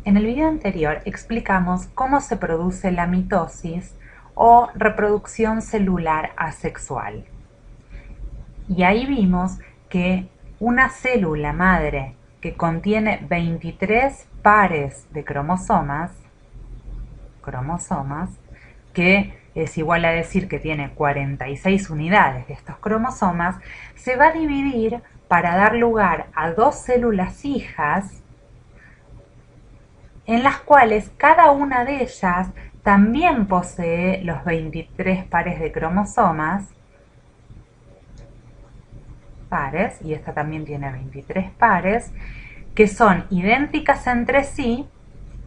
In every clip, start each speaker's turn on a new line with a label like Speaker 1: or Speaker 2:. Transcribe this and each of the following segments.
Speaker 1: En el video anterior explicamos cómo se produce la mitosis o reproducción celular asexual. Y ahí vimos que una célula madre que contiene 23 pares de cromosomas, que es igual a decir que tiene 46 unidades de estos cromosomas, se va a dividir para dar lugar a dos células hijas en las cuales cada una de ellas también posee los 23 pares de cromosomas, y esta también tiene 23 pares, que son idénticas entre sí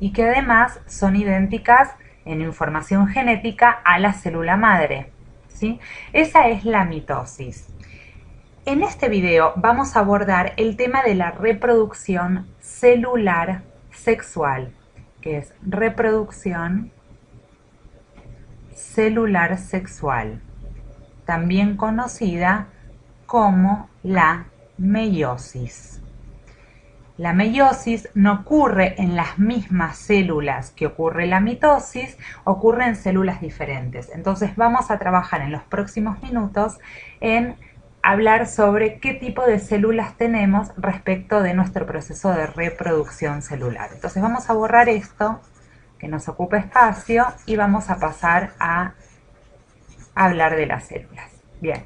Speaker 1: y que además son idénticas en información genética a la célula madre, ¿sí? Esa es la mitosis. En este video vamos a abordar el tema de la reproducción celular sexual, que es reproducción celular sexual, también conocida como la meiosis. La meiosis no ocurre en las mismas células que ocurre la mitosis, ocurre en células diferentes. Entonces vamos a trabajar en los próximos minutos en hablar sobre qué tipo de células tenemos respecto de nuestro proceso de reproducción celular. Entonces vamos a borrar esto, que nos ocupa espacio, y vamos a pasar a hablar de las células. Bien,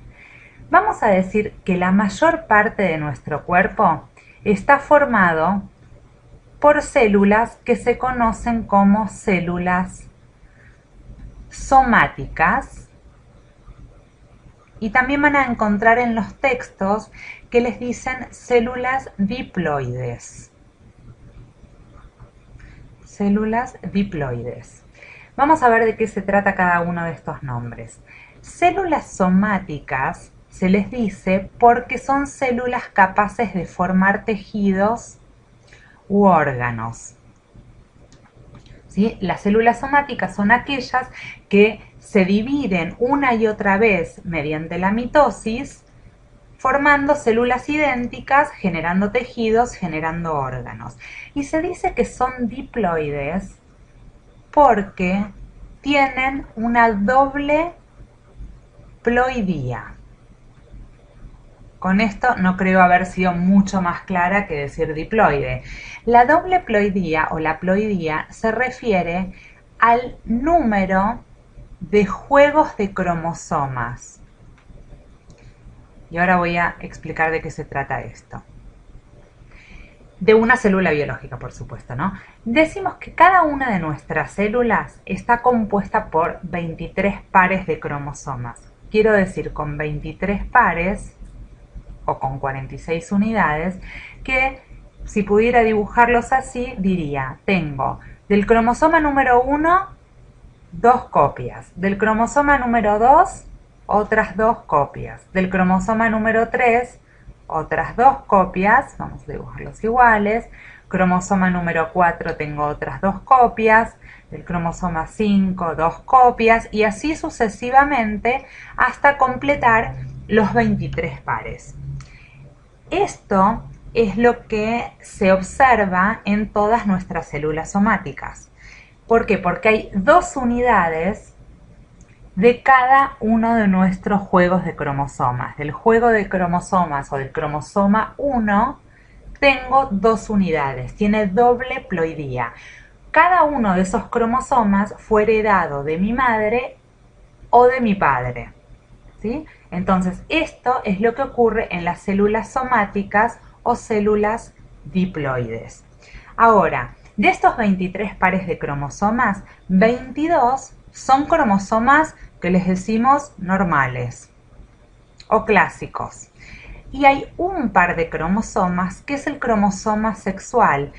Speaker 1: vamos a decir que la mayor parte de nuestro cuerpo está formado por células que se conocen como células somáticas, y también van a encontrar en los textos que les dicen células diploides. Células diploides. Vamos a ver de qué se trata cada uno de estos nombres. Células somáticas se les dice porque son células capaces de formar tejidos u órganos. ¿Sí? Las células somáticas son aquellas que se dividen una y otra vez mediante la mitosis, formando células idénticas, generando tejidos, generando órganos. Y se dice que son diploides porque tienen una doble ploidía. Con esto no creo haber sido mucho más clara que decir diploide. La doble ploidía o la ploidía se refiere al número de juegos de cromosomas. Y ahora voy a explicar de qué se trata esto. De una célula biológica, por supuesto, ¿no? Decimos que cada una de nuestras células está compuesta por 23 pares de cromosomas. Quiero decir, con 23 pares o con 46 unidades, que si pudiera dibujarlos así, diría, tengo del cromosoma número 1, 2 copias, del cromosoma número 2, otras 2 copias, del cromosoma número 3, otras 2 copias, vamos a dibujarlos iguales, cromosoma número 4 tengo otras 2 copias, del cromosoma 5, 2 copias, y así sucesivamente hasta completar los 23 pares. Esto es lo que se observa en todas nuestras células somáticas. ¿Por qué? Porque hay 2 unidades de cada uno de nuestros juegos de cromosomas. Del juego de cromosomas o del cromosoma 1 tengo 2 unidades, tiene doble ploidía. Cada uno de esos cromosomas fue heredado de mi madre o de mi padre, ¿sí? Entonces, esto es lo que ocurre en las células somáticas o células diploides. Ahora, de estos 23 pares de cromosomas, 22 son cromosomas que les decimos normales o clásicos. Y hay un par de cromosomas que es el cromosoma sexual.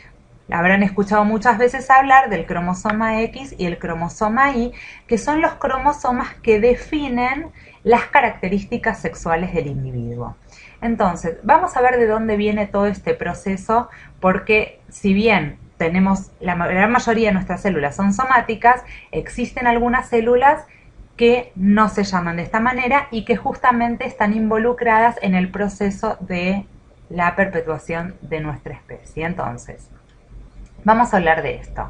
Speaker 1: Habrán escuchado muchas veces hablar del cromosoma X y el cromosoma Y, que son los cromosomas que definen las características sexuales del individuo. Entonces, vamos a ver de dónde viene todo este proceso, porque si bien tenemos la gran mayoría de nuestras células son somáticas, existen algunas células que no se llaman de esta manera y que justamente están involucradas en el proceso de la perpetuación de nuestra especie. Entonces, Vamos a hablar de esto.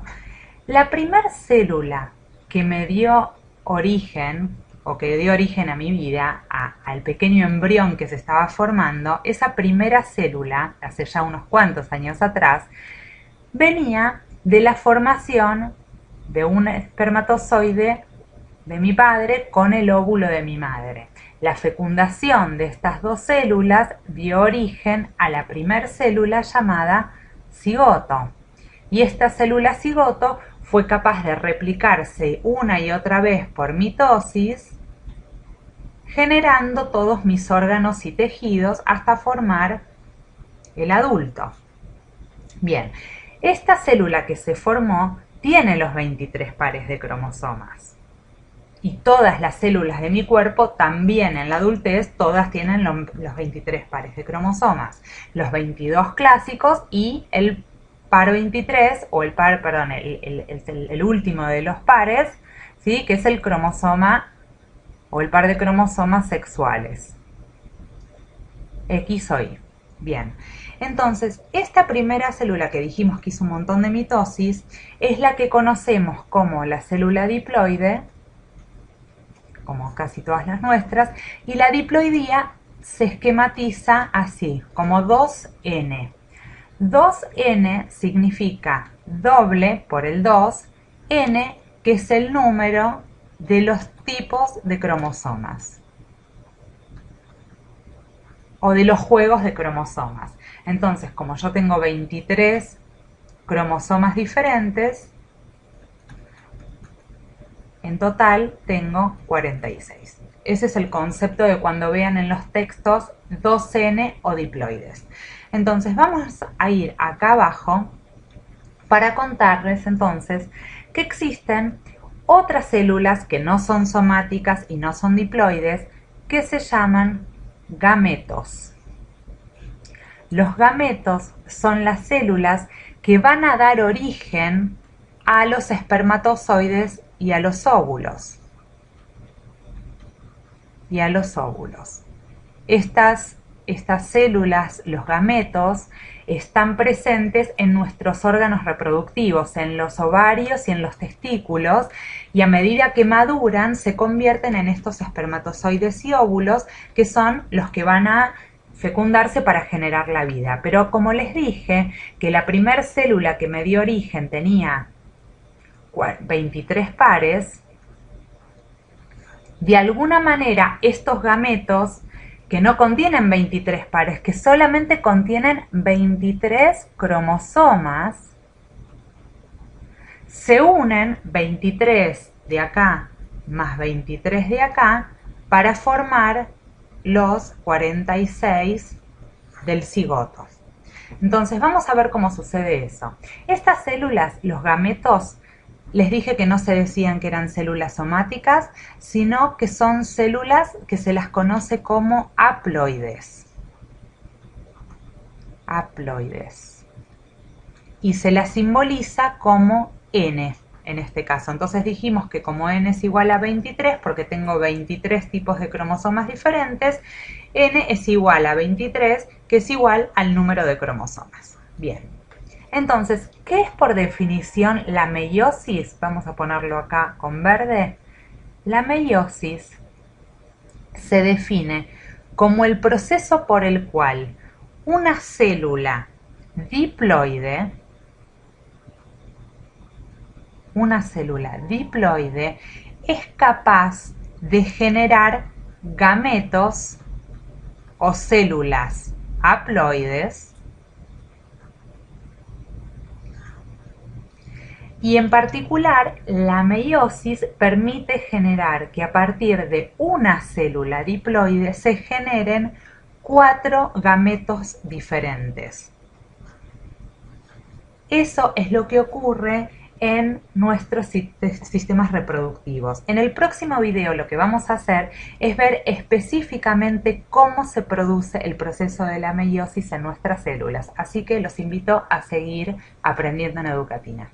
Speaker 1: La primera célula que me dio origen, o que dio origen a mi vida, al pequeño embrión que se estaba formando, esa primera célula, hace ya unos cuantos años atrás, venía de la formación de un espermatozoide de mi padre con el óvulo de mi madre. La fecundación de estas dos células dio origen a la primer célula llamada cigoto. Y esta célula cigoto fue capaz de replicarse una y otra vez por mitosis, generando todos mis órganos y tejidos hasta formar el adulto. Bien, esta célula que se formó tiene los 23 pares de cromosomas. Y todas las células de mi cuerpo también en la adultez, todas tienen los 23 pares de cromosomas. Los 22 clásicos y el par 23, o el último de los pares, ¿sí? Que es el cromosoma o el par de cromosomas sexuales, X o Y. Bien, entonces esta primera célula que dijimos que hizo un montón de mitosis es la que conocemos como la célula diploide, como casi todas las nuestras, y la diploidía se esquematiza así, como 2N. 2N significa doble por el 2, N que es el número de los tipos de cromosomas o de los juegos de cromosomas. Entonces, como yo tengo 23 cromosomas diferentes, en total tengo 46. Ese es el concepto de cuando vean en los textos 2N o diploides. Entonces vamos a ir acá abajo para contarles entonces que existen otras células que no son somáticas y no son diploides, que se llaman gametos. Los gametos son las células que van a dar origen a los espermatozoides y a los óvulos. Estas células, los gametos, están presentes en nuestros órganos reproductivos, en los ovarios y en los testículos, y a medida que maduran se convierten en estos espermatozoides y óvulos, que son los que van a fecundarse para generar la vida. Pero como les dije que la primer célula que me dio origen tenía 23 pares, de alguna manera estos gametos que no contienen 23 pares, que solamente contienen 23 cromosomas, se unen 23 de acá más 23 de acá para formar los 46 del cigoto. Entonces vamos a ver cómo sucede eso. Estas células, los gametos, les dije que no se decían que eran células somáticas, sino que son células que se las conoce como haploides. Haploides. Y se las simboliza como N en este caso. Entonces dijimos que como N es igual a 23, porque tengo 23 tipos de cromosomas diferentes, N es igual a 23, que es igual al número de cromosomas. Bien. Entonces, ¿qué es por definición la meiosis? Vamos a ponerlo acá con verde. La meiosis se define como el proceso por el cual una célula diploide es capaz de generar gametos o células haploides, y en particular la meiosis permite generar que a partir de una célula diploide se generen 4 gametos diferentes. Eso es lo que ocurre en nuestros sistemas reproductivos. En el próximo video lo que vamos a hacer es ver específicamente cómo se produce el proceso de la meiosis en nuestras células. Así que los invito a seguir aprendiendo en Educatina.